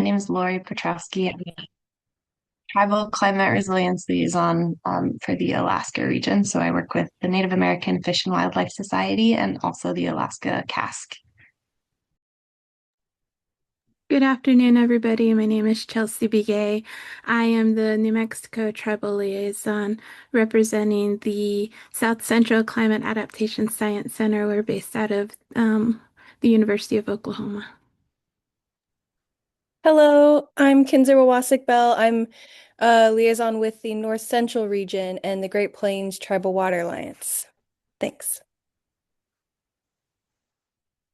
My name is Lori Petrowski. I'm a Tribal Climate Resilience Liaison for the Alaska region. So I work with the Native American Fish and Wildlife Society and also the Alaska Cask. Good afternoon, everybody. My name is Chelsea Begay. I am the New Mexico Tribal Liaison representing the South Central Climate Adaptation Science Center. We're based out of the University of Oklahoma. Hello, I'm Kinzer Wawasik Bell. I'm a liaison with the North Central region and the Great Plains Tribal Water Alliance. Thanks.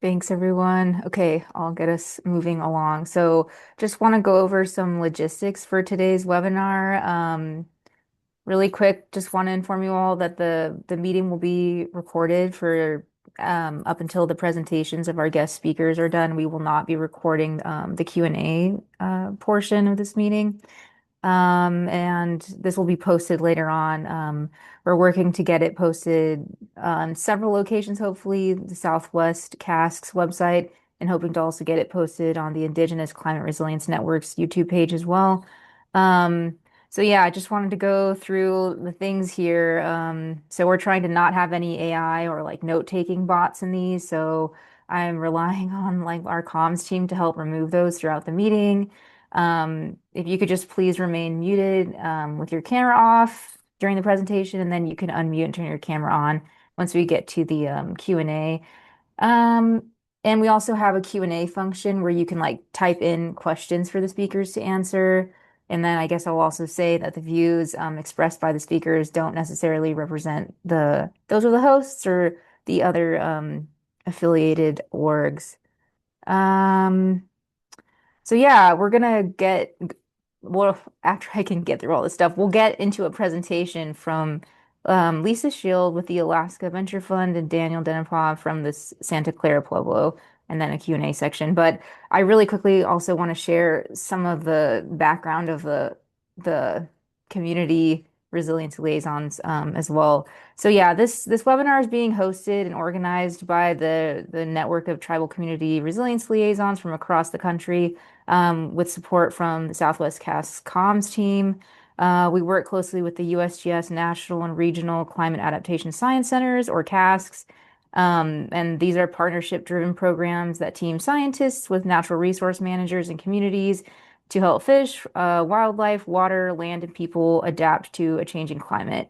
Thanks, everyone. Okay, I'll get us moving along. So just want to go over some logistics for today's webinar. Really quick, just want to inform you all that the meeting will be recorded for up until the presentations of our guest speakers are done. We will not be recording the Q&A portion of this meeting. And this will be posted later on. We're working to get it posted on several locations, hopefully the Southwest Casks website, and hoping to also get it posted on the Indigenous Climate Resilience Network's YouTube page as well. So yeah, I just wanted to go through the things here. So we're trying to not have any AI or like note-taking bots in these. So I'm relying on like our comms team to help remove those throughout the meeting. If you could just please remain muted with your camera off during the presentation, and then you can unmute and turn your camera on once we get to the Q&A. And we also have a Q&A function where you can like type in questions for the speakers to answer. And then I guess I'll also say that the views expressed by the speakers don't necessarily represent those are the hosts or the other affiliated orgs. So yeah, we're gonna get, well, after I can get through all this stuff, we'll get into a presentation from Lisa Shield with the Alaska Venture Fund and Daniel Denipah from the Santa Clara Pueblo, and then a Q&A section. But I really quickly also want to share some of the background of the community resilience liaisons as well. So yeah, this webinar is being hosted and organized by the network of tribal community resilience liaisons from across the country with support from the Southwest Cask comms team. We work closely with the USGS National and Regional Climate Adaptation Science Centers, or CASCs. And these are partnership-driven programs that team scientists with natural resource managers and communities to help fish, wildlife, water, land, and people adapt to a changing climate.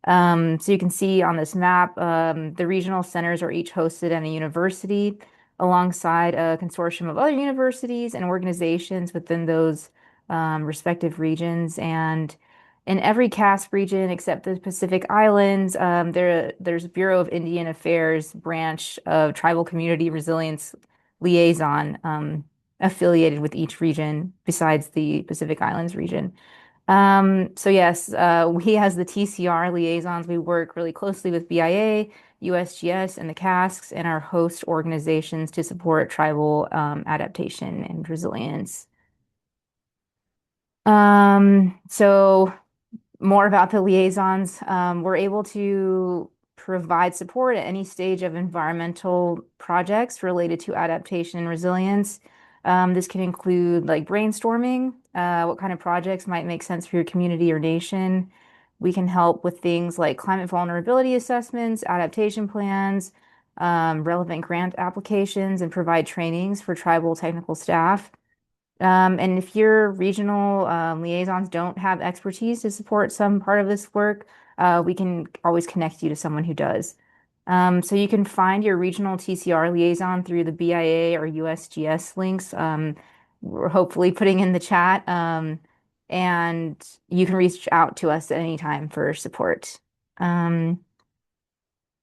So you can see on this map, the regional centers are each hosted at a university alongside a consortium of other universities and organizations within those respective regions. And in every CASP region except the Pacific Islands, there's Bureau of Indian Affairs branch of Tribal Community Resilience Liaison affiliated with each region besides the Pacific Islands region. So yes, we as the TCR liaisons, we work really closely with BIA, USGS, and the CASCs and our host organizations to support tribal adaptation and resilience. So more about the liaisons. We're able to provide support at any stage of environmental projects related to adaptation and resilience. This can include like brainstorming, what kind of projects might make sense for your community or nation. We can help with things like climate vulnerability assessments, adaptation plans, relevant grant applications, and provide trainings for tribal technical staff. And if your regional liaisons don't have expertise to support some part of this work, we can always connect you to someone who does. So you can find your regional TCR liaison through the BIA or USGS links. We're hopefully putting in the chat. And you can reach out to us at any time for support. And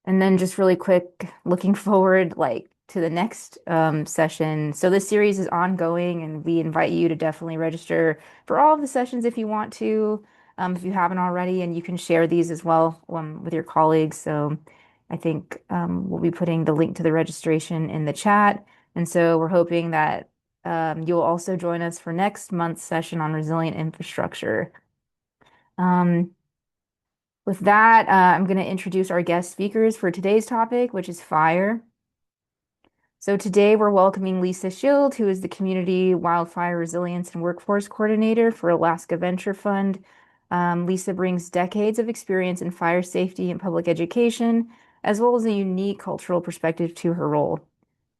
then just really quick, looking forward like to the next session. So this series is ongoing, and we invite you to definitely register for all of the sessions if you want to, if you haven't already, and you can share these as well with your colleagues. So I think we'll be putting the link to the registration in the chat. And so we're hoping that you'll also join us for next month's session on resilient infrastructure. With that, I'm going to introduce our guest speakers for today's topic, which is fire. So today we're welcoming Lisa Shield, who is the Community Wildfire Resilience and Workforce Coordinator for Alaska Venture Fund. Lisa brings decades of experience in fire safety and public education, as well as a unique cultural perspective to her role.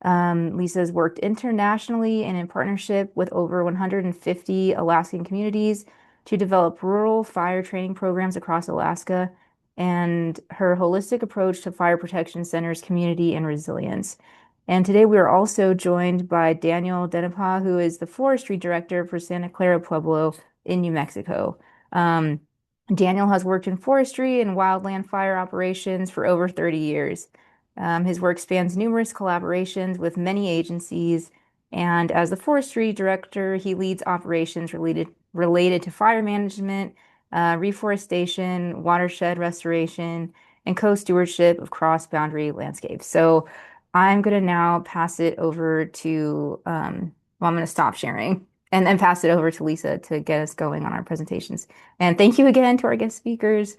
Lisa has worked internationally and in partnership with over 150 Alaskan communities to develop rural fire training programs across Alaska, and her holistic approach to fire protection centers community and resilience. And today we are also joined by Daniel Denipah, who is the Forestry Director for Santa Clara Pueblo in New Mexico. Um, Daniel has worked in forestry and wildland fire operations for over 30 years. His work spans numerous collaborations with many agencies, and as the forestry director, he leads operations related to fire management, reforestation, watershed restoration, and co-stewardship of cross-boundary landscapes. So I'm going to now pass it over to, I'm going to stop sharing and then pass it over to Lisa to get us going on our presentations. And thank you again to our guest speakers.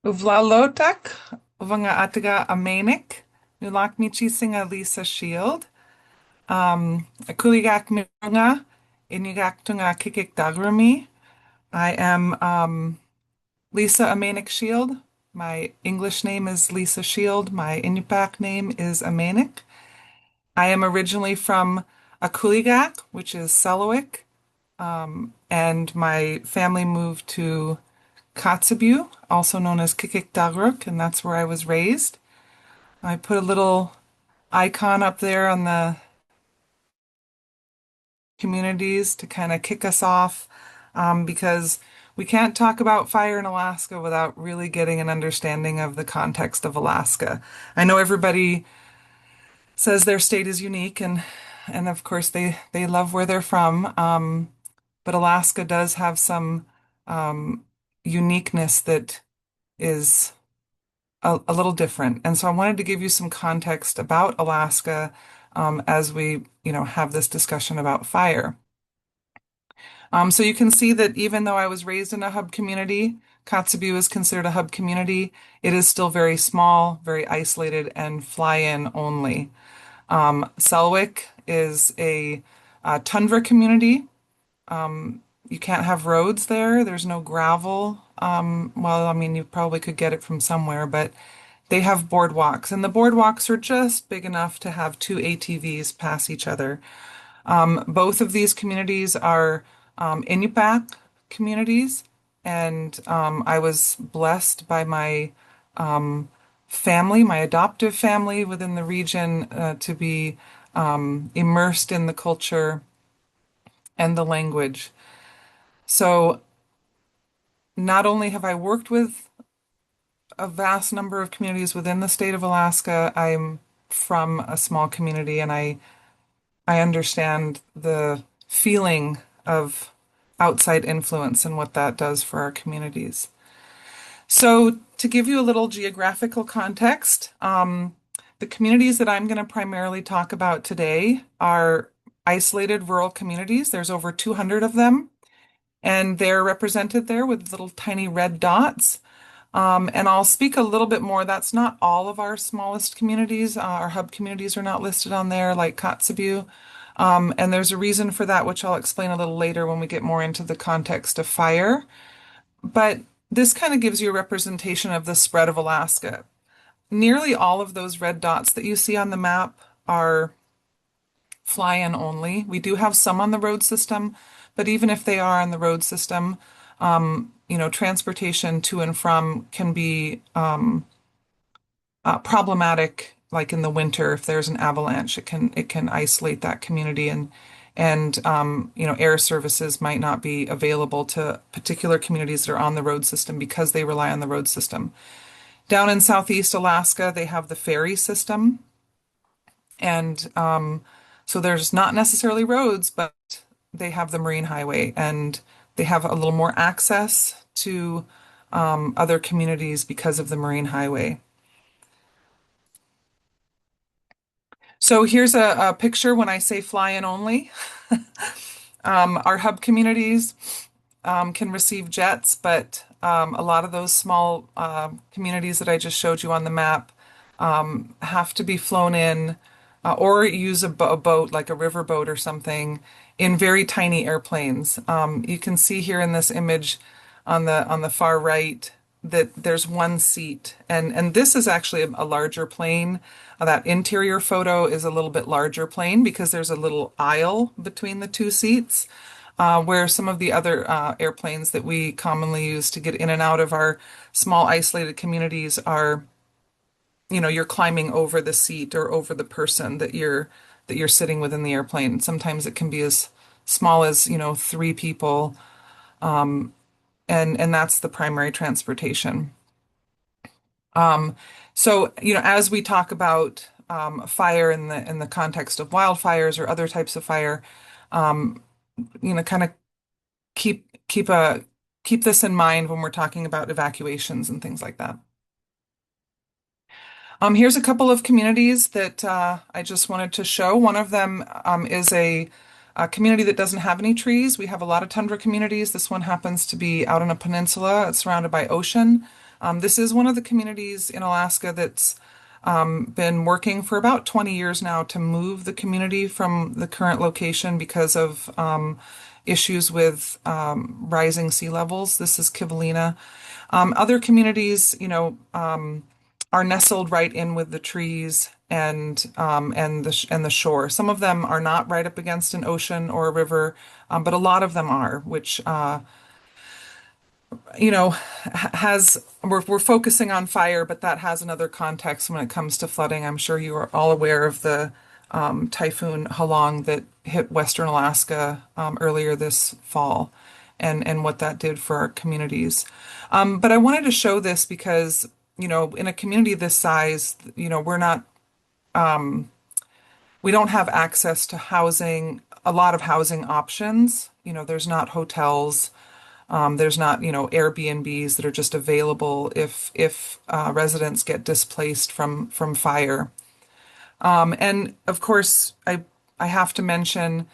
Uvlalotak, Uvanga Ataga Amaniq, Nulakmichi Singa Lisa Shield, Akuligak Mirunga, Inugak Tunga Kikik Dagrami. I am Lisa Amaniq Shield. My English name is Lisa Shield. My Inupiaq name is Amaniq. I am originally from Akuligak, which is Selawik, and my family moved to Kotzebue, also known as Kikik-Dagruk, and that's where I was raised. I put a little icon up there on the communities to kind of kick us off, because we can't talk about fire in Alaska without really getting an understanding of the context of Alaska. I know everybody says their state is unique, and of course they love where they're from, but Alaska does have some uniqueness that is a little different. And so I wanted to give you some context about Alaska, as we, have this discussion about fire. So you can see that even though I was raised in a hub community, Kotzebue is considered a hub community, it is still very small, very isolated, and fly-in only. Selwick is a tundra community. You can't have roads there. There's no gravel. Well, I mean, you probably could get it from somewhere, but they have boardwalks, and the boardwalks are just big enough to have two ATVs pass each other. Both of these communities are Inupiaq communities, and I was blessed by my family, my adoptive family within the region, to be immersed in the culture and the language. So not only have I worked with a vast number of communities within the state of Alaska, I'm from a small community, and I understand the feeling of outside influence and what that does for our communities. So to give you a little geographical context, the communities that I'm going to primarily talk about today are isolated rural communities. There's over 200 of them, and they're represented there with little tiny red dots. And I'll speak a little bit more. That's not all of our smallest communities. Our hub communities are not listed on there, like Kotzebue. And there's a reason for that, which I'll explain a little later when we get more into the context of fire. But this kind of gives you a representation of the spread of Alaska. Nearly all of those red dots that you see on the map are fly-in only. We do have some on the road system, but even if they are on the road system, transportation to and from can be problematic. Like in the winter, if there's an avalanche, it can isolate that community, and air services might not be available to particular communities that are on the road system because they rely on the road system. Down in Southeast Alaska, they have the ferry system, and so there's not necessarily roads, but they have the Marine Highway, and they have a little more access to other communities because of the Marine Highway. So here's a picture when I say fly in only. Our hub communities can receive jets, but a lot of those small communities that I just showed you on the map have to be flown in or use a boat, like a river boat or something, in very tiny airplanes. You can see here in this image on the far right that there's one seat, and this is actually a larger plane. That interior photo is a little bit larger plane because there's a little aisle between the two seats. Where some of the other airplanes that we commonly use to get in and out of our small isolated communities are, you're climbing over the seat or over the person that you're sitting with in the airplane. Sometimes it can be as small as, three people, and that's the primary transportation. So, as we talk about fire in the context of wildfires or other types of fire, kind of keep this in mind when we're talking about evacuations and things like that. Here's a couple of communities that I just wanted to show. One of them is a community that doesn't have any trees. We have a lot of tundra communities. This one happens to be out on a peninsula. It's surrounded by ocean. This is one of the communities in Alaska that's been working for about 20 years now to move the community from the current location because of issues with rising sea levels. This is Kivalina. Other communities, are nestled right in with the trees and the shore. Some of them are not right up against an ocean or a river, but a lot of them are, which has we're focusing on fire, but that has another context when it comes to flooding. I'm sure you are all aware of the Typhoon Halong that hit Western Alaska earlier this fall, and what that did for our communities. But I wanted to show this because, in a community this size, we don't have access to housing, a lot of housing options. There's not hotels. There's not, Airbnbs that are just available if residents get displaced from fire. And of course, I have to mention,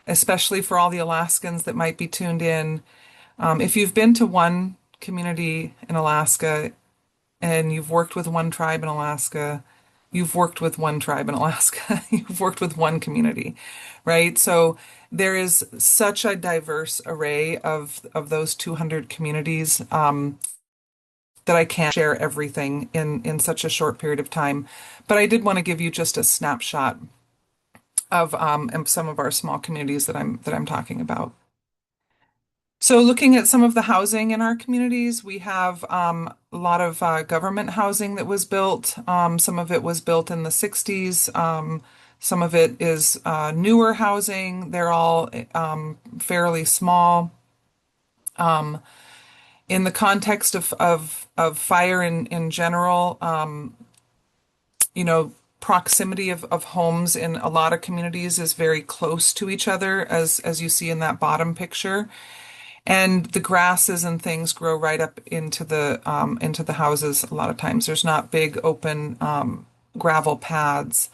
especially for all the Alaskans that might be tuned in, if you've been to one community in Alaska and you've worked with one tribe in Alaska, you've worked with one tribe in Alaska, you've worked with one community, right? So there is such a diverse array of those 200 communities that I can't share everything in such a short period of time. But I did want to give you just a snapshot of some of our small communities that I'm talking about. So looking at some of the housing in our communities, we have a lot of government housing that was built. Some of it was built in the 60s. Some of it is newer housing. They're all fairly small. In the context of fire in general, proximity of homes in a lot of communities is very close to each other, as you see in that bottom picture. And the grasses and things grow right up into the houses. A lot of times, there's not big open gravel paths.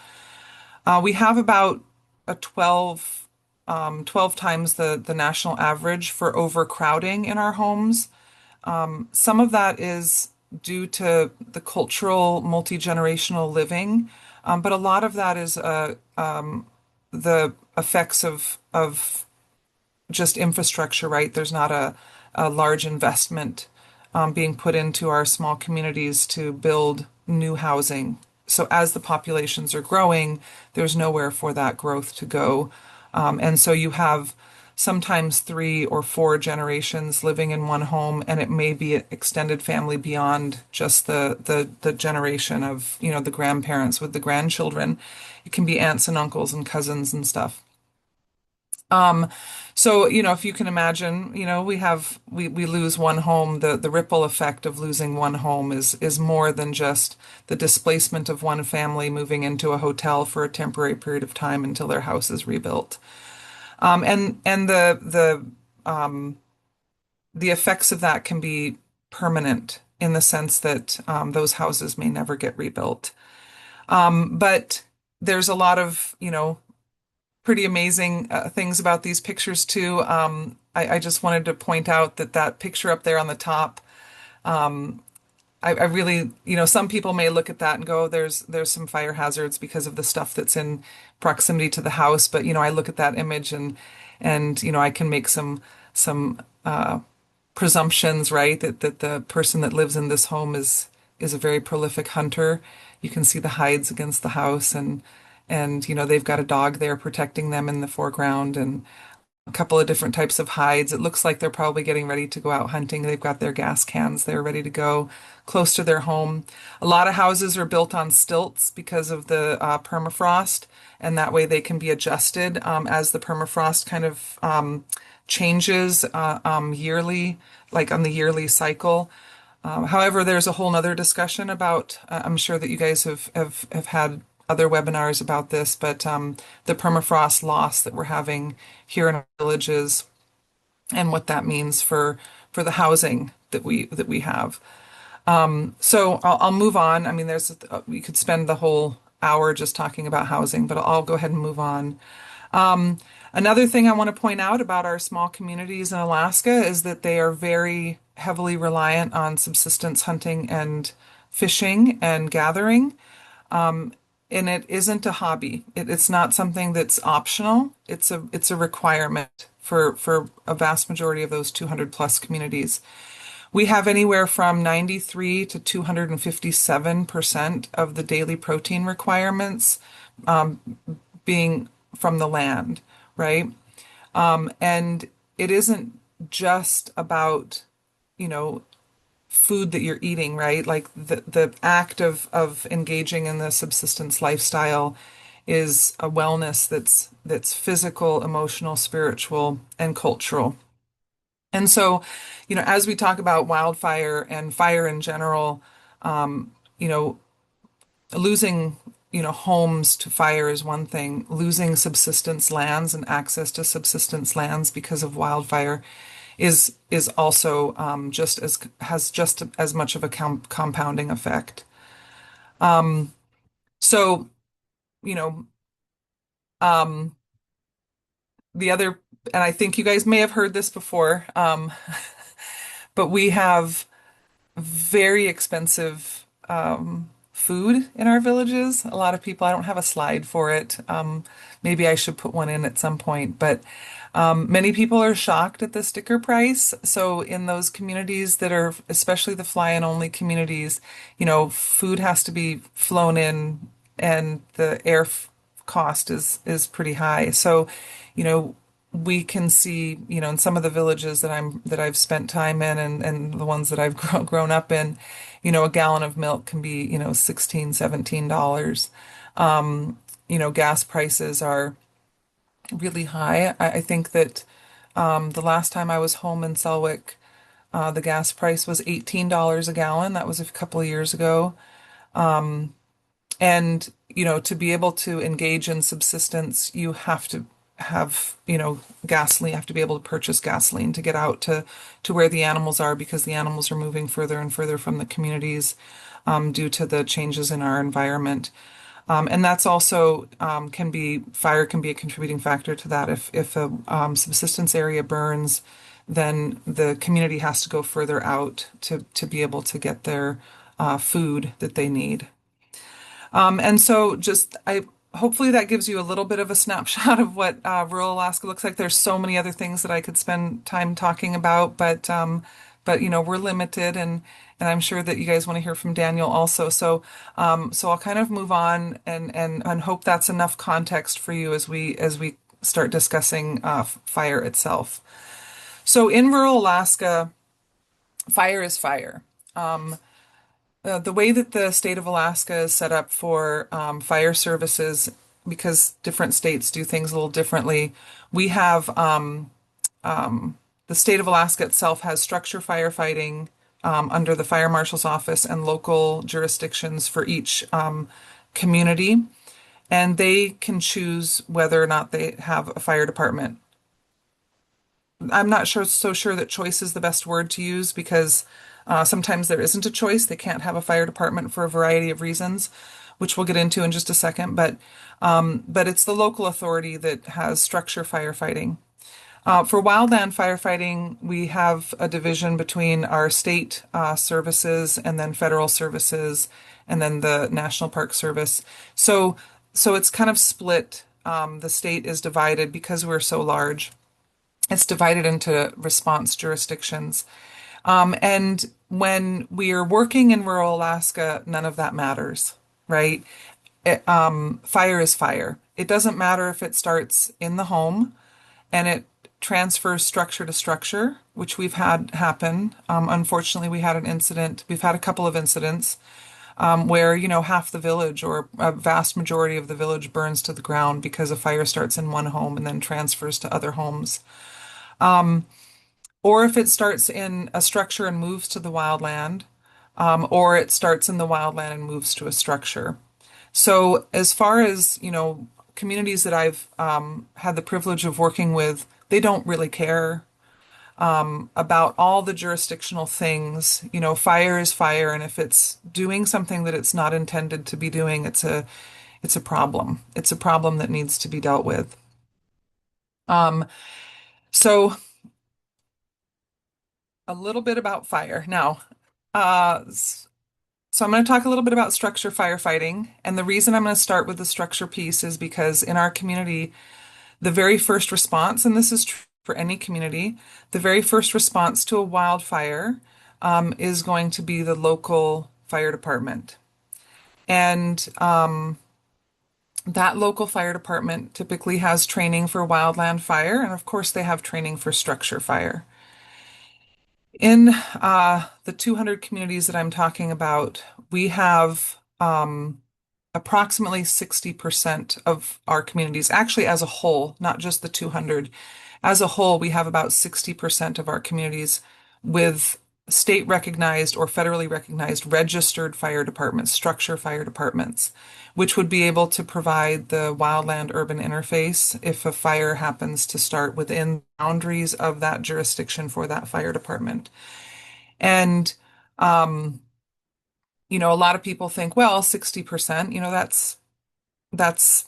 We have about a 12 times the national average for overcrowding in our homes. Some of that is due to the cultural multi-generational living, but a lot of that is the effects of just infrastructure, right? There's not a large investment being put into our small communities to build new housing. So as the populations are growing, there's nowhere for that growth to go. And so you have sometimes 3 or 4 generations living in one home, and it may be an extended family beyond just the generation of, the grandparents with the grandchildren. It can be aunts and uncles and cousins and stuff. So, if you can imagine, we lose one home, the ripple effect of losing one home is more than just the displacement of one family moving into a hotel for a temporary period of time until their house is rebuilt. And the effects of that can be permanent in the sense that those houses may never get rebuilt. But there's a lot of, pretty amazing things about these pictures too. I just wanted to point out that that picture up there on the top, I really, some people may look at that and go, there's some fire hazards because of the stuff that's in proximity to the house. But, I look at that image and, I can make some presumptions, right? That the person that lives in this home is a very prolific hunter. You can see the hides against the house and, they've got a dog there protecting them in the foreground and a couple of different types of hides. It looks like they're probably getting ready to go out hunting. They've got their gas cans there ready to go close to their home. A lot of houses are built on stilts because of the permafrost, and that way they can be adjusted as the permafrost kind of changes yearly, like on the yearly cycle. However, there's a whole nother discussion about, I'm sure that you guys have had other webinars about this, but the permafrost loss that we're having here in our villages and what that means for the housing that we have. So I'll move on. I mean, we could spend the whole hour just talking about housing, but I'll go ahead and move on. Another thing I want to point out about our small communities in Alaska is that they are very heavily reliant on subsistence hunting and fishing and gathering. And it isn't a hobby. It's not something that's optional. It's a requirement for a vast majority of those 200 plus communities. We have anywhere from 93 to 257% of the daily protein requirements being from the land, right? And it isn't just about, food that you're eating, right? Like the act of engaging in the subsistence lifestyle is a wellness that's physical, emotional, spiritual, and cultural. And so, as we talk about wildfire and fire in general, you know, losing, homes to fire is one thing. Losing subsistence lands and access to subsistence lands because of wildfire is also has just as much of a compounding effect. So, you know, um, the other, and I think you guys may have heard this before, but we have very expensive food in our villages. A lot of people, I don't have a slide for it. Maybe I should put one in at some point, but many people are shocked at the sticker price. So in those communities that are, especially the fly-in only communities, food has to be flown in and the cost is pretty high. So, you know, we can see, in some of the villages that I've spent time in and the ones that I've grown up in, a gallon of milk can be, $16, $17. Gas prices are really high. I think that the last time I was home in Selwick, the gas price was $18 a gallon. That was a couple of years ago. And, to be able to engage in subsistence, you have to have, gasoline, you have to be able to purchase gasoline to get out to where the animals are because the animals are moving further and further from the communities due to the changes in our environment. And that's also fire can be a contributing factor to that. If a subsistence area burns, then the community has to go further out to be able to get their food that they need. And so hopefully that gives you a little bit of a snapshot of what rural Alaska looks like. There's so many other things that I could spend time talking about, but we're limited and I'm sure that you guys want to hear from Daniel also. So I'll kind of move on and hope that's enough context for you as we start discussing fire itself. So in rural Alaska, fire is fire. The way that the state of Alaska is set up for fire services, because different states do things a little differently, we have the state of Alaska itself has structure firefighting under the fire marshal's office and local jurisdictions for each community, and they can choose whether or not they have a fire department. I'm not so sure that choice is the best word to use because sometimes there isn't a choice. They can't have a fire department for a variety of reasons. which we'll get into in just a second. But it's the local authority that has structure firefighting. For wildland firefighting, we have a division between our state services and then federal services and then the National Park Service. So it's kind of split. The state is divided because we're so large. It's divided into response jurisdictions. And when we are working in rural Alaska, none of that matters, right? Fire is fire. It doesn't matter if it starts in the home and it transfers structure to structure, which we've had happen. Unfortunately, we had an incident. We've had a couple of incidents where, half the village or a vast majority of the village burns to the ground because a fire starts in one home and then transfers to other homes. Or if it starts in a structure and moves to the wildland, or it starts in the wildland and moves to a structure. So as far as, communities that I've had the privilege of working with, they don't really care about all the jurisdictional things. Fire is fire, and if it's doing something that it's not intended to be doing, it's a problem. It's a problem that needs to be dealt with. So a little bit about fire. Now, so I'm going to talk a little bit about structure firefighting. And the reason I'm going to start with the structure piece is because in our community, the very first response, and this is true for any community, the very first response to a wildfire is going to be the local fire department. And that local fire department typically has training for wildland fire, and of course, they have training for structure fire. In the 200 communities that I'm talking about, we have approximately 60% of our communities, actually as a whole, not just the 200. As a whole, we have about 60% of our communities with state recognized or federally recognized registered fire departments, structure fire departments, which would be able to provide the wildland urban interface if a fire happens to start within boundaries of that jurisdiction for that fire department. And, a lot of people think, well, 60%, that's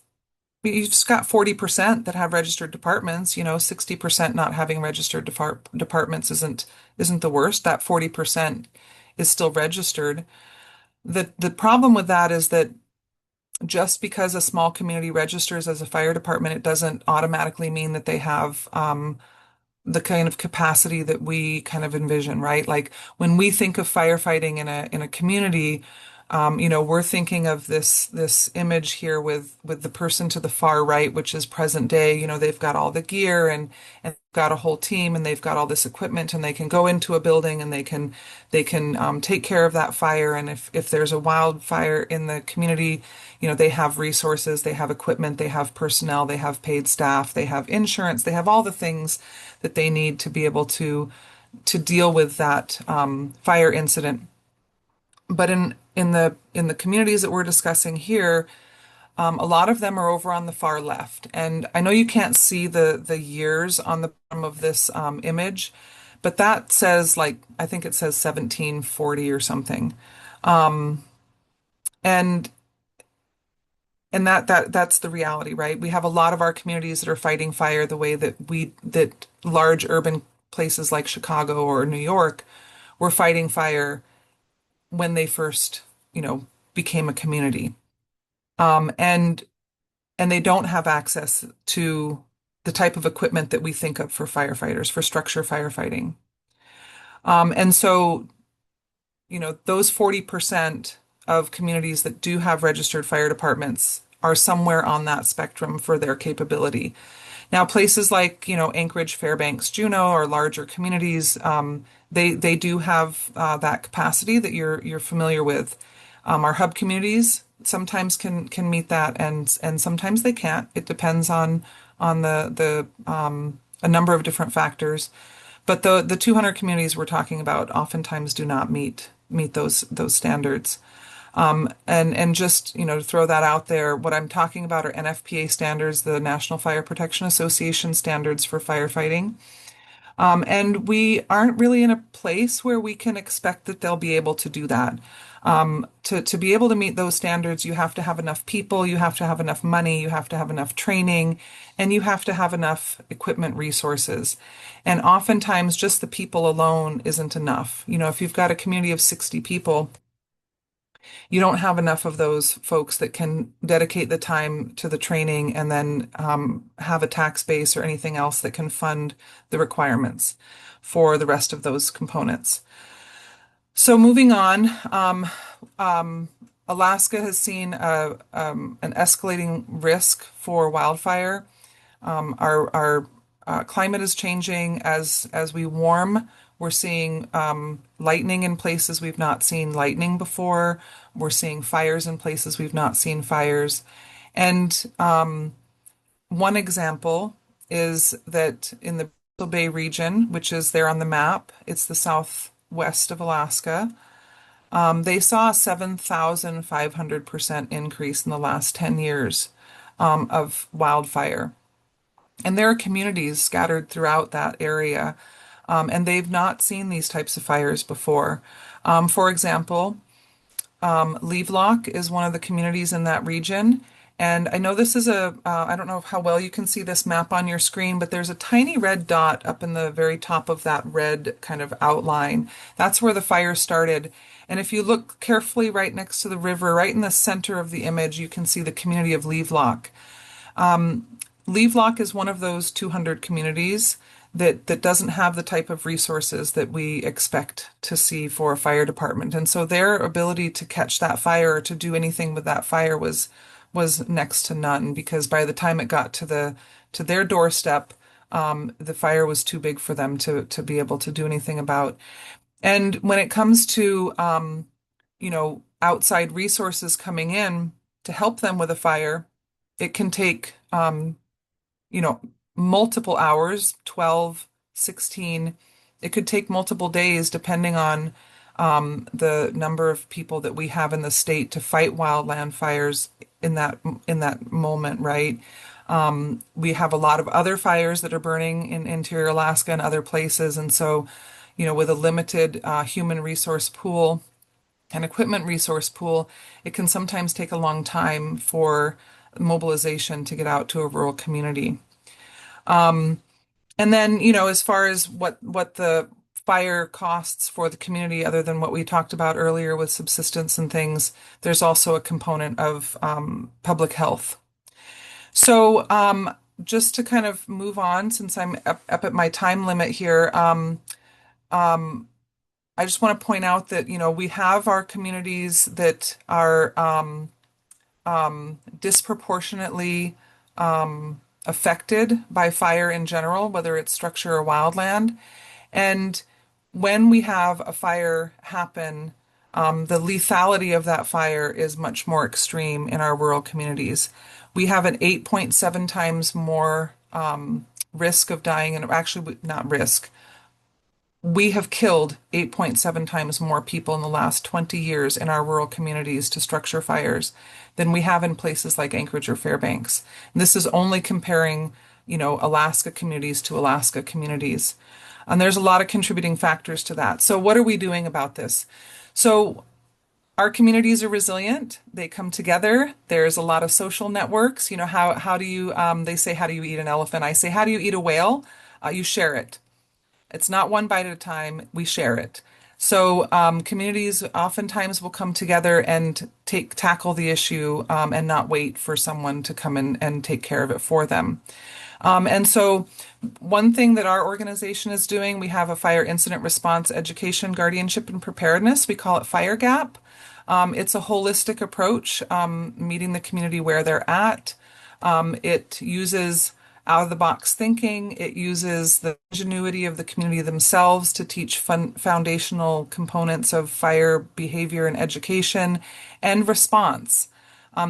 you've just got 40% that have registered departments, 60% not having registered departments isn't the worst. That 40% is still registered. The problem with that is that just because a small community registers as a fire department, it doesn't automatically mean that they have the kind of capacity that we kind of envision, right? Like when we think of firefighting in a community, we're thinking of this image here with the person to the far right, which is present day. They've got all the gear and got a whole team and they've got all this equipment and they can go into a building and they can take care of that fire. And if there's a wildfire in the community, they have resources, they have equipment, they have personnel, they have paid staff, they have insurance, they have all the things that they need to be able to deal with that fire incident. But in the communities that we're discussing here, a lot of them are over on the far left. And I know you can't see the years on the bottom of this image, but that says I think it says 1740 or something. And that's the reality, right? We have a lot of our communities that are fighting fire the way that large urban places like Chicago or New York were fighting fire when they first, became a community. And they don't have access to the type of equipment that we think of for firefighters, for structure firefighting. And so, those 40% of communities that do have registered fire departments are somewhere on that spectrum for their capability. Now, places like, Anchorage, Fairbanks, Juneau, or larger communities, they do have that capacity that you're familiar with. Our hub communities sometimes can meet that, and sometimes they can't. It depends on the a number of different factors. But the 200 communities we're talking about oftentimes do not meet those standards. And just, to throw that out there, what I'm talking about are NFPA standards, the National Fire Protection Association standards for firefighting. And we aren't really in a place where we can expect that they'll be able to do that. To be able to meet those standards, you have to have enough people, you have to have enough money, you have to have enough training, and you have to have enough equipment resources. And oftentimes, just the people alone isn't enough. If you've got a community of 60 people, you don't have enough of those folks that can dedicate the time to the training and then have a tax base or anything else that can fund the requirements for the rest of those components. So moving on, Alaska has seen an escalating risk for wildfire. Our climate is changing as we warm. We're seeing lightning in places we've not seen lightning before. We're seeing fires in places we've not seen fires. And one example is that in the Bristol Bay region, which is there on the map, it's the southwest of Alaska. They saw a 7,500% increase in the last 10 years of wildfire. And there are communities scattered throughout that area, and they've not seen these types of fires before. For example, Levelock is one of the communities in that region. And I know this is I don't know how well you can see this map on your screen, but there's a tiny red dot up in the very top of that red kind of outline. That's where the fire started. And if you look carefully right next to the river, right in the center of the image, you can see the community of Levelock. Levelock is one of those 200 communities that doesn't have the type of resources that we expect to see for a fire department. And so their ability to catch that fire or to do anything with that fire was next to none, because by the time it got to their doorstep, the fire was too big for them to be able to do anything about. And when it comes to outside resources coming in to help them with a fire, it can take multiple hours, 12, 16. It could take multiple days depending on the number of people that we have in the state to fight wildland fires in that moment, right? We have a lot of other fires that are burning in interior Alaska and other places. And so, with a limited human resource pool and equipment resource pool, it can sometimes take a long time for mobilization to get out to a rural community. And then, as far as what the fire costs for the community, other than what we talked about earlier with subsistence and things, there's also a component of public health. So just to kind of move on, since I'm up at my time limit here, I just want to point out that, we have our communities that are disproportionately affected by fire in general, whether it's structure or wildland. And when we have a fire happen, the lethality of that fire is much more extreme in our rural communities. We have an 8.7 times more risk of dying, and actually not risk. We have killed 8.7 times more people in the last 20 years in our rural communities to structure fires than we have in places like Anchorage or Fairbanks. And this is only comparing, Alaska communities to Alaska communities. And there's a lot of contributing factors to that. So what are we doing about this? So our communities are resilient. They come together. There's a lot of social networks. How do you, they say, how do you eat an elephant? I say, how do you eat a whale? You share it. It's not one bite at a time. We share it. So communities oftentimes will come together and tackle the issue and not wait for someone to come in and take care of it for them. And so one thing that our organization is doing, we have a fire incident response education, guardianship, and preparedness. We call it Fire Gap. It's a holistic approach, meeting the community where they're at. It uses out-of-the-box thinking. It uses the ingenuity of the community themselves to teach foundational components of fire behavior and education and response.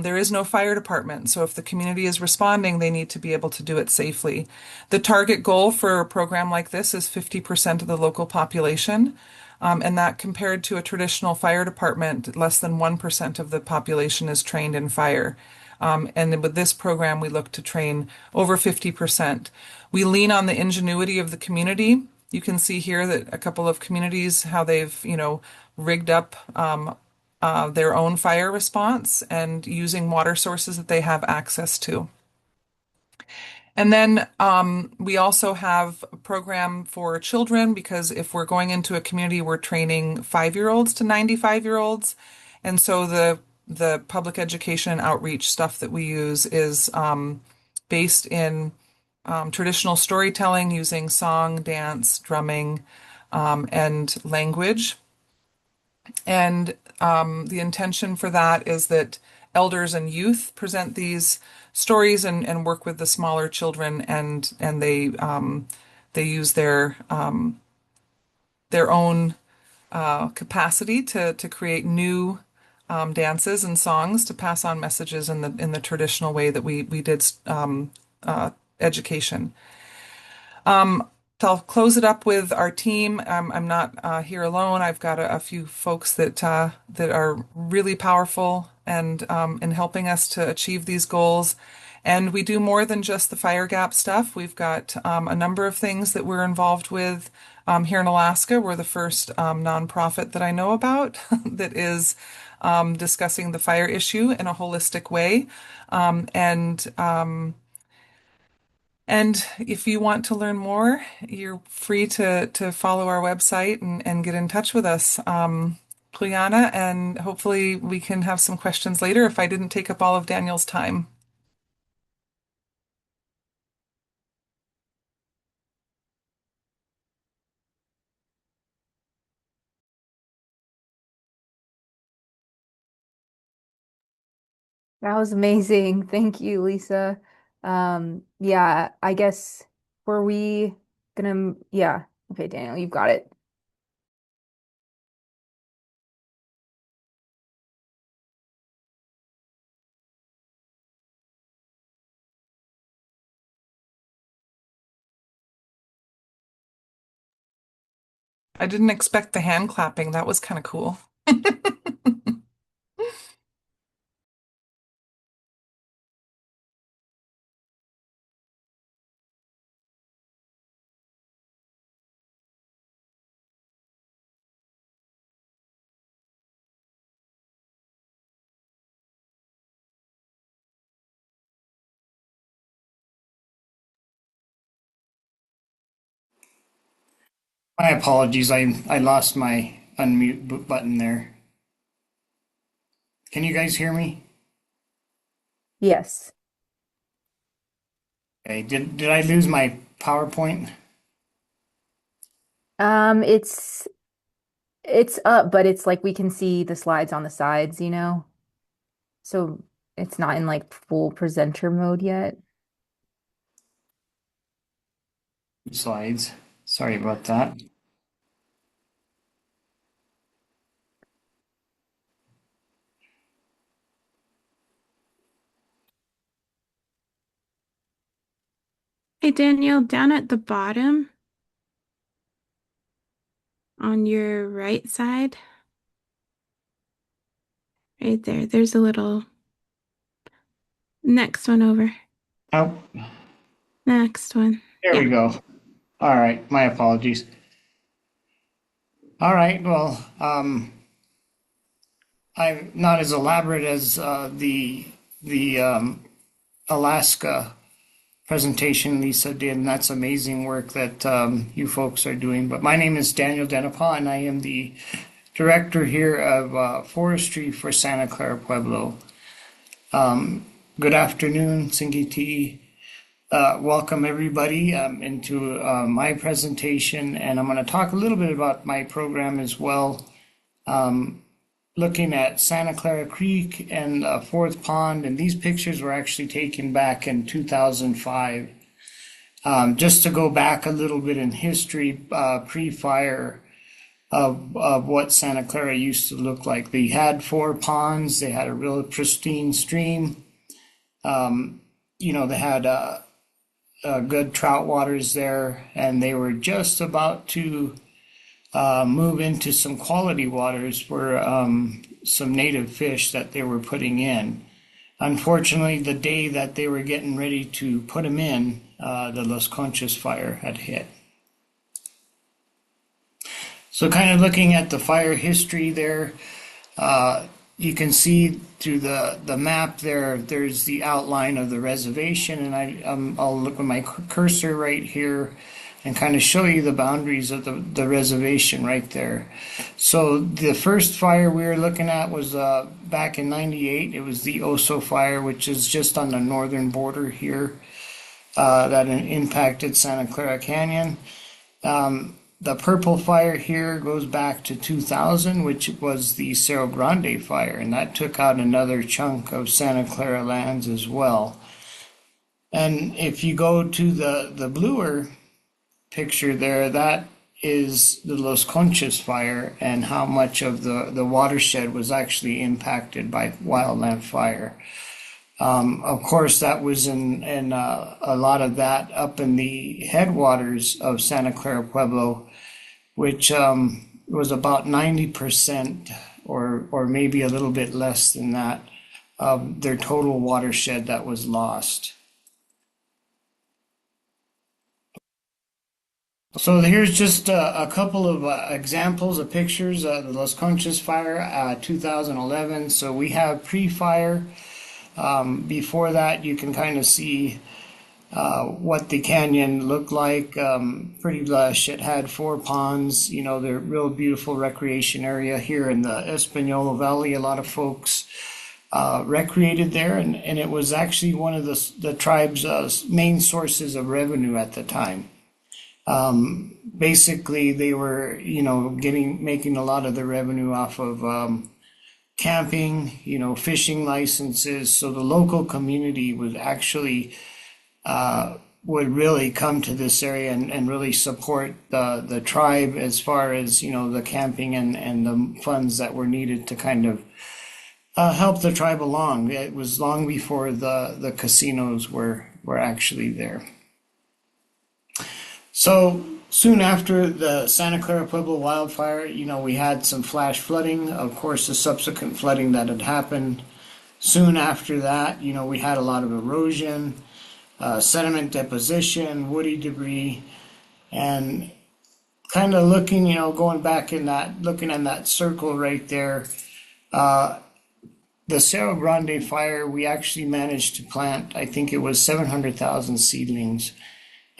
There is no fire department, so if the community is responding, they need to be able to do it safely. The target goal for a program like this is 50% of the local population, and that compared to a traditional fire department, less than 1% of the population is trained in fire. And with this program, we look to train over 50%. We lean on the ingenuity of the community. You can see here that a couple of communities, how they've, rigged up their own fire response and using water sources that they have access to. And then we also have a program for children because if we're going into a community, we're training 5-year-olds to 95-year-olds. And so the public education and outreach stuff that we use is based in traditional storytelling using song, dance, drumming, and language. And the intention for that is that elders and youth present these stories and work with the smaller children, and they use their own capacity to create new dances and songs to pass on messages in the traditional way that we did education. I'll close it up with our team. I'm not here alone. I've got a few folks that are really powerful and in helping us to achieve these goals. And we do more than just the fire gap stuff. We've got a number of things that we're involved with here in Alaska. We're the first nonprofit that I know about that is discussing the fire issue in a holistic way. And if you want to learn more, you're free to follow our website and get in touch with us, Juliana, and hopefully we can have some questions later if I didn't take up all of Daniel's time. That was amazing. Thank you, Lisa. Yeah, I guess were we gonna, yeah. Okay, Daniel, you've got it. I didn't expect the hand clapping. That was kind of cool. My apologies. I lost my unmute button there. Can you guys hear me? Yes. Okay. Did I lose my PowerPoint? Um, it's it's up, but it's like we can see the slides on the sides, you know? So it's not in like full presenter mode yet. Slides. Sorry about that. Hey, Daniel, down at the bottom on your right side, right there, there's a little next one over. Oh, Next one. there Yeah. we go. All right. My apologies. All right. Well, I'm not as elaborate as the Alaska presentation Lisa did, and that's amazing work that you folks are doing. But my name is Daniel Denipah, and I am the director here of Forestry for Santa Clara Pueblo. Good afternoon, Singiti. Welcome everybody into my presentation, and I'm going to talk a little bit about my program as well. Looking at Santa Clara Creek and Fourth Pond, and these pictures were actually taken back in 2005. Just to go back a little bit in history, pre-fire of what Santa Clara used to look like. They had 4 ponds. They had a real pristine stream. They had good trout waters there, and they were just about to move into some quality waters for some native fish that they were putting in. Unfortunately, the day that they were getting ready to put them in, the Las Conchas fire had hit. So kind of looking at the fire history there, You can see through the map there's the outline of the reservation, and I'll look with my cursor right here and kind of show you the boundaries of the reservation right there. So the first fire we were looking at was back in '98. It was the Oso fire, which is just on the northern border here, that impacted Santa Clara Canyon. The purple fire here goes back to 2000, which was the Cerro Grande fire, and that took out another chunk of Santa Clara lands as well. And if you go to the bluer picture there, that is the Los Conchas fire and how much of the watershed was actually impacted by wildland fire. Of course, that was in a lot of that up in the headwaters of Santa Clara Pueblo, which was about 90% or maybe a little bit less than that of their total watershed that was lost. So here's just a couple of examples of pictures of the Las Conchas fire, 2011. So we have pre-fire. Before that, you can kind of see what the canyon looked like. Pretty lush. It had 4 ponds. You know, they're real beautiful recreation area here in the Espanola Valley. A lot of folks recreated there, and it was actually one of the tribe's main sources of revenue at the time. Basically, they were, you know, making a lot of the revenue off of camping, you know, fishing licenses. So the local community would actually would really come to this area and really support the tribe as far as, you know, the camping and the funds that were needed to kind of help the tribe along. It was long before the casinos were actually there. So soon after the Santa Clara Pueblo wildfire, you know, we had some flash flooding. Of course, the subsequent flooding that had happened. Soon after that, you know, we had a lot of erosion, sediment deposition, woody debris, and kind of looking, you know, going back in that, looking at that circle right there, the Cerro Grande fire, we actually managed to plant, I think it was 700,000 seedlings.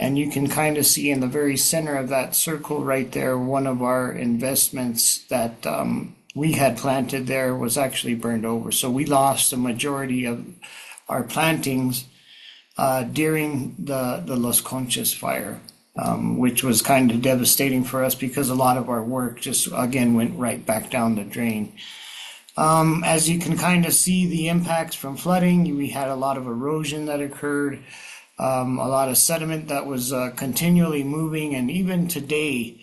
And you can kind of see in the very center of that circle right there, one of our investments that we had planted there was actually burned over. So we lost a majority of our plantings during the Los Conchas fire, which was kind of devastating for us because a lot of our work just, again, went right back down the drain. As you can kind of see the impacts from flooding, we had a lot of erosion that occurred. A lot of sediment that was continually moving, and even today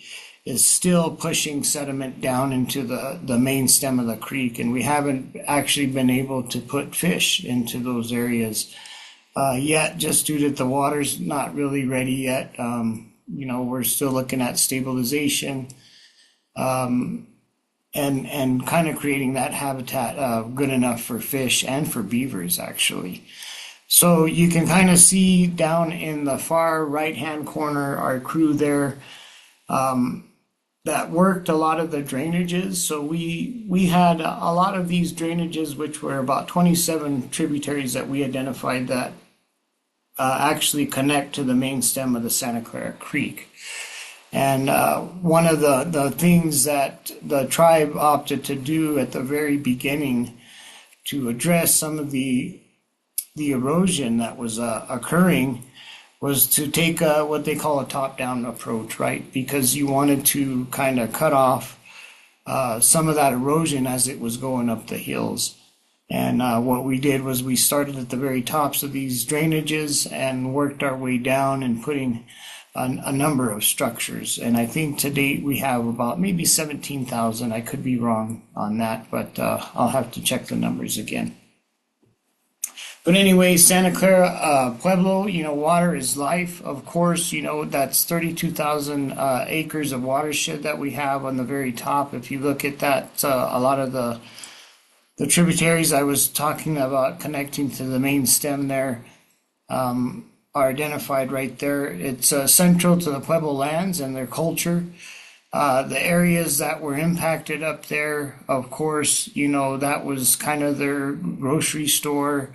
is still pushing sediment down into the main stem of the creek, and we haven't actually been able to put fish into those areas yet, just due to the water's not really ready yet. You know, we're still looking at stabilization and kind of creating that habitat good enough for fish and for beavers, actually. So you can kind of see down in the far right-hand corner, our crew there that worked a lot of the drainages. So we had a lot of these drainages, which were about 27 tributaries that we identified that actually connect to the main stem of the Santa Clara Creek. And one of the things that the tribe opted to do at the very beginning to address some of the erosion that was occurring was to take what they call a top-down approach, right? Because you wanted to kind of cut off some of that erosion as it was going up the hills. And what we did was we started at the very tops of these drainages and worked our way down and putting a number of structures. And I think to date we have about maybe 17,000. I could be wrong on that, but I'll have to check the numbers again. But anyway, Santa Clara Pueblo, you know, water is life. Of course, you know, that's 32,000 acres of watershed that we have on the very top. If you look at that, a lot of the tributaries I was talking about connecting to the main stem there are identified right there. It's central to the Pueblo lands and their culture. The areas that were impacted up there, of course, that was kind of their grocery store,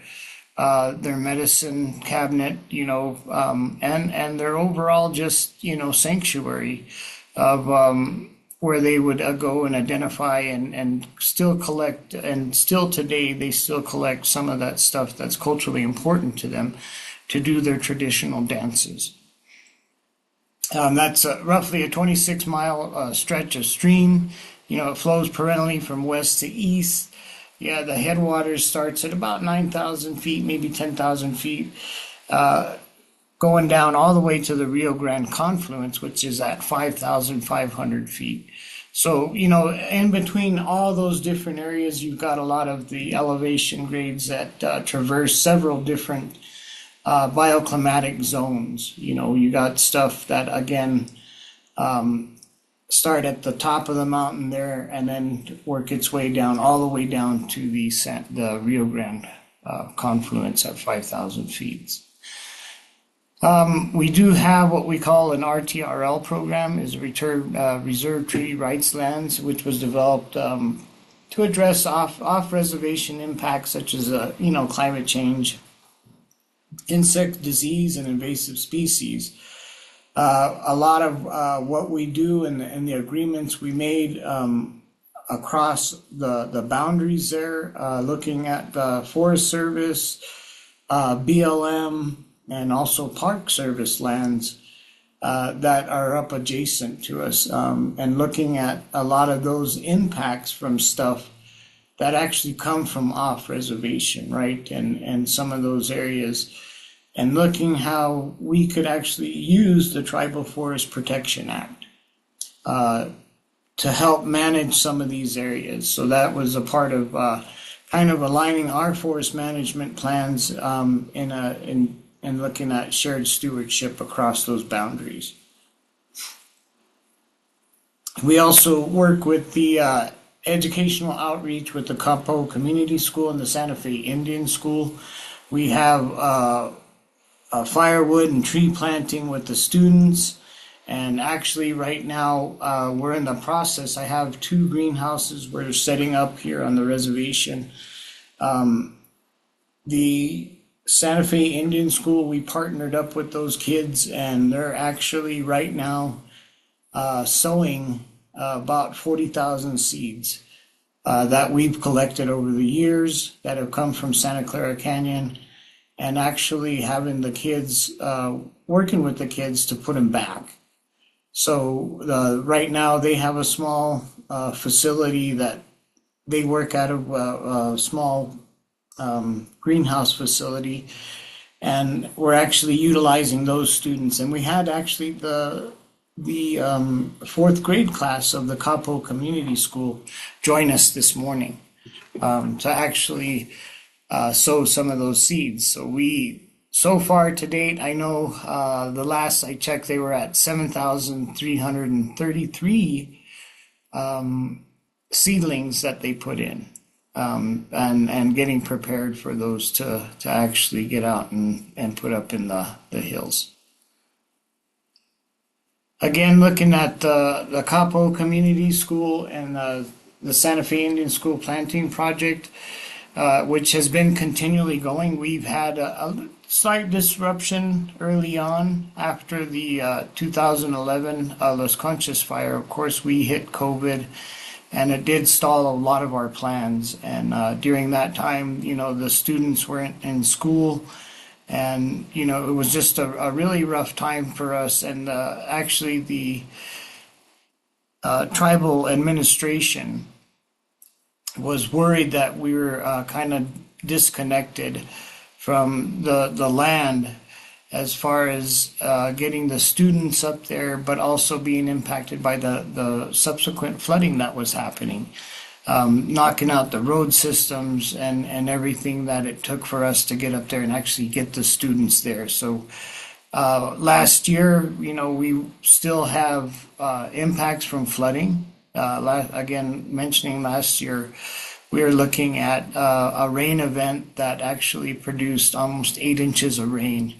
their medicine cabinet, and their overall just, sanctuary of where they would go and identify and still collect, and still today they still collect some of that stuff that's culturally important to them to do their traditional dances. That's roughly a 26-mile stretch of stream. It flows perennially from west to east. Yeah, the headwaters starts at about 9,000 feet, maybe 10,000 feet, going down all the way to the Rio Grande confluence, which is at 5,500 feet. So, in between all those different areas, you've got a lot of the elevation grades that traverse several different bioclimatic zones. You got stuff that, again, start at the top of the mountain there and then work its way down, all the way down to the Rio Grande confluence at 5,000 feet. We do have what we call an RTRL program, is Reserve Treaty Rights Lands, which was developed to address off-reservation impacts such as, climate change, insect disease, and invasive species. A lot of what we do and the agreements we made across the boundaries there, looking at the Forest Service, BLM, and also Park Service lands that are up adjacent to us, and looking at a lot of those impacts from stuff that actually come from off reservation, right? And some of those areas, and looking how we could actually use the Tribal Forest Protection Act to help manage some of these areas. So that was a part of kind of aligning our forest management plans and looking at shared stewardship across those boundaries. We also work with the educational outreach with the Capo Community School and the Santa Fe Indian School. We have firewood and tree planting with the students. And actually right now we're in the process. I have 2 greenhouses we're setting up here on the reservation. The Santa Fe Indian School, we partnered up with those kids, and they're actually right now sowing about 40,000 seeds that we've collected over the years that have come from Santa Clara Canyon, and actually having the kids, working with the kids to put them back. So right now they have a small facility that they work out of, a small greenhouse facility, and we're actually utilizing those students. And we had actually the 4th grade class of the Capo Community School join us this morning to actually sow some of those seeds. So far to date, I know the last I checked, they were at 7,333 seedlings that they put in. And getting prepared for those to actually get out and put up in the hills. Again, looking at the Capo Community School and the Santa Fe Indian School planting project, which has been continually going. We've had a slight disruption early on after the 2011 Los Conchas fire. Of course, we hit COVID, and it did stall a lot of our plans. And during that time, the students weren't in school, and it was just a really rough time for us. And actually, the tribal administration was worried that we were kind of disconnected from the land as far as getting the students up there, but also being impacted by the subsequent flooding that was happening, knocking out the road systems and everything that it took for us to get up there and actually get the students there. So last year, we still have impacts from flooding. Again, mentioning last year, we were looking at a rain event that actually produced almost 8 inches of rain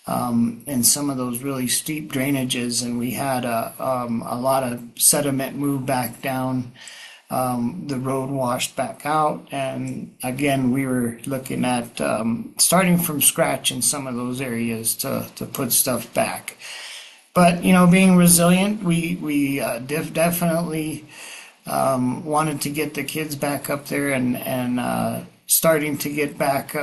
in some of those really steep drainages, and we had a lot of sediment move back down. The road washed back out, and again, we were looking at starting from scratch in some of those areas to put stuff back. But being resilient, we definitely wanted to get the kids back up there and starting to get back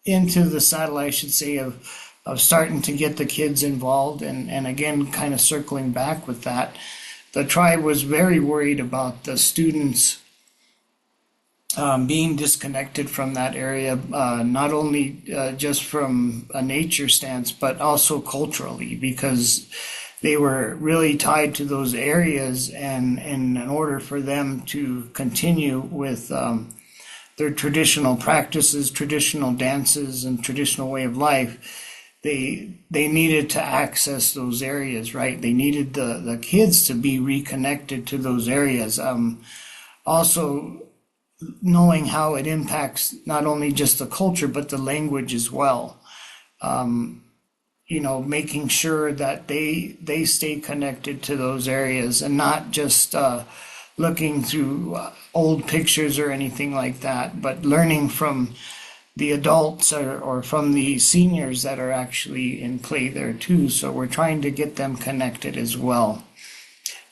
into the saddle, I should say, of starting to get the kids involved, and again, kind of circling back with that. The tribe was very worried about the students being disconnected from that area, not only just from a nature stance, but also culturally, because they were really tied to those areas, and in order for them to continue with their traditional practices, traditional dances, and traditional way of life, they needed to access those areas, right? They needed the kids to be reconnected to those areas. Also, knowing how it impacts not only just the culture, but the language as well. Making sure that they stay connected to those areas and not just looking through old pictures or anything like that, but learning from the adults or from the seniors that are actually in play there too. So we're trying to get them connected as well.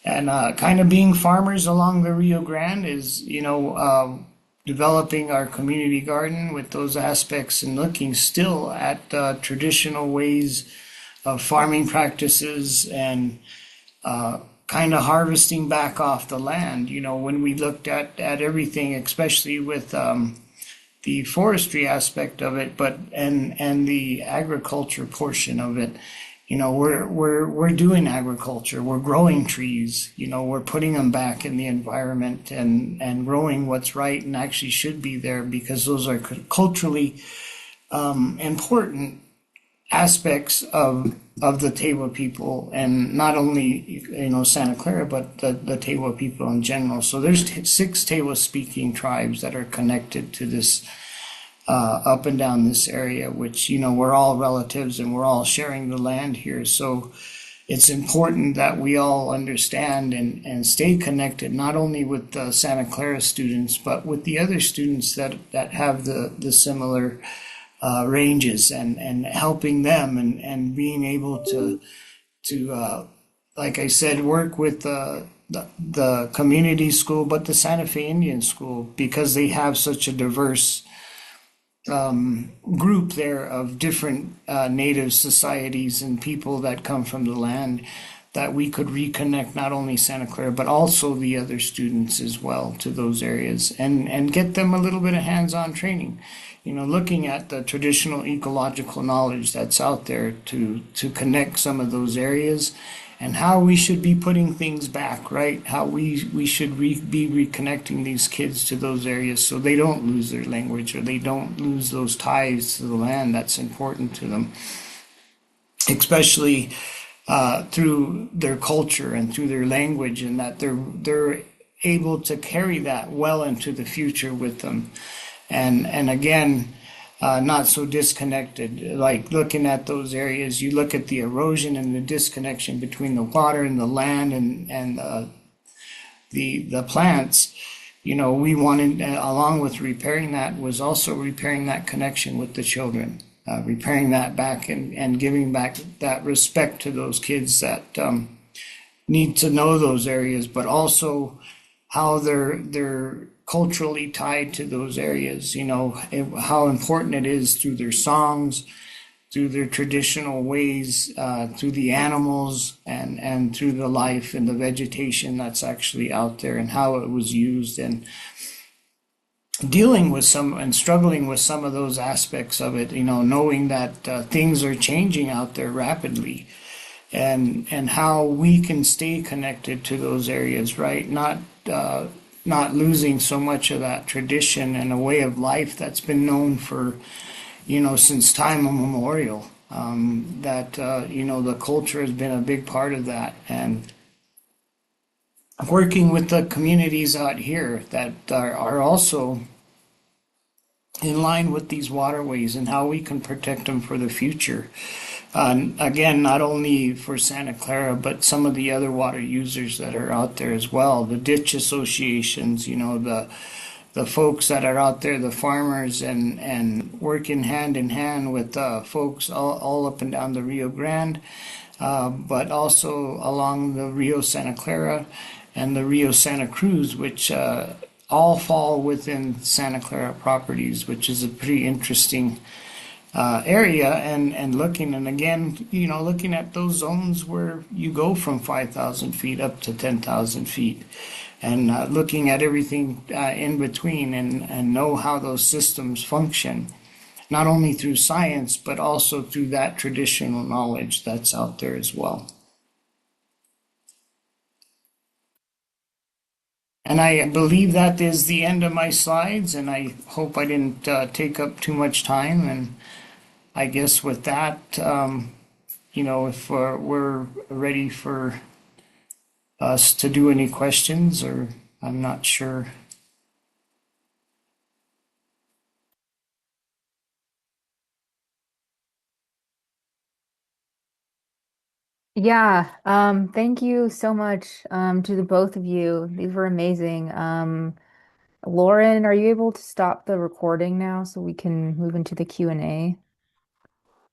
And kind of being farmers along the Rio Grande is, developing our community garden with those aspects and looking still at traditional ways of farming practices and kind of harvesting back off the land. When we looked at everything, especially with the forestry aspect of it, but and the agriculture portion of it, we're doing agriculture. We're growing trees. We're putting them back in the environment and growing what's right and actually should be there, because those are culturally important aspects of the Tewa people, and not only Santa Clara, but the Tewa people in general. So there's 6 Tewa speaking tribes that are connected to this up and down this area, which we're all relatives and we're all sharing the land here. So it's important that we all understand and stay connected, not only with the Santa Clara students, but with the other students that have the similar ranges, and helping them and being able to like I said, work with the community school, but the Santa Fe Indian School, because they have such a diverse group there of different native societies and people that come from the land, that we could reconnect not only Santa Clara, but also the other students as well to those areas, and get them a little bit of hands-on training. Looking at the traditional ecological knowledge that's out there to connect some of those areas, and how we should be putting things back, right? How we should be reconnecting these kids to those areas so they don't lose their language, or they don't lose those ties to the land that's important to them, especially through their culture and through their language, and that they're able to carry that well into the future with them. And again, not so disconnected. Like looking at those areas, you look at the erosion and the disconnection between the water and the land and the plants. We wanted, along with repairing that, was also repairing that connection with the children, repairing that back and giving back that respect to those kids that need to know those areas, but also how they're culturally tied to those areas, how important it is through their songs, through their traditional ways, through the animals and through the life and the vegetation that's actually out there, and how it was used, and dealing with some and struggling with some of those aspects of it, knowing that things are changing out there rapidly, and how we can stay connected to those areas, right? Not losing so much of that tradition and a way of life that's been known for, since time immemorial. The culture has been a big part of that, and working with the communities out here that are also in line with these waterways and how we can protect them for the future. Again, not only for Santa Clara, but some of the other water users that are out there as well. The ditch associations, the folks that are out there, the farmers, and working hand in hand with folks all up and down the Rio Grande, but also along the Rio Santa Clara and the Rio Santa Cruz, which all fall within Santa Clara properties, which is a pretty interesting area, and looking, and again, looking at those zones where you go from 5,000 feet up to 10,000 feet, and looking at everything in between, and know how those systems function, not only through science, but also through that traditional knowledge that's out there as well. And I believe that is the end of my slides, and I hope I didn't take up too much time. And I guess with that, if we're ready for us to do any questions, or I'm not sure. Yeah, thank you so much to the both of you. These were amazing. Lauren, are you able to stop the recording now so we can move into the Q&A?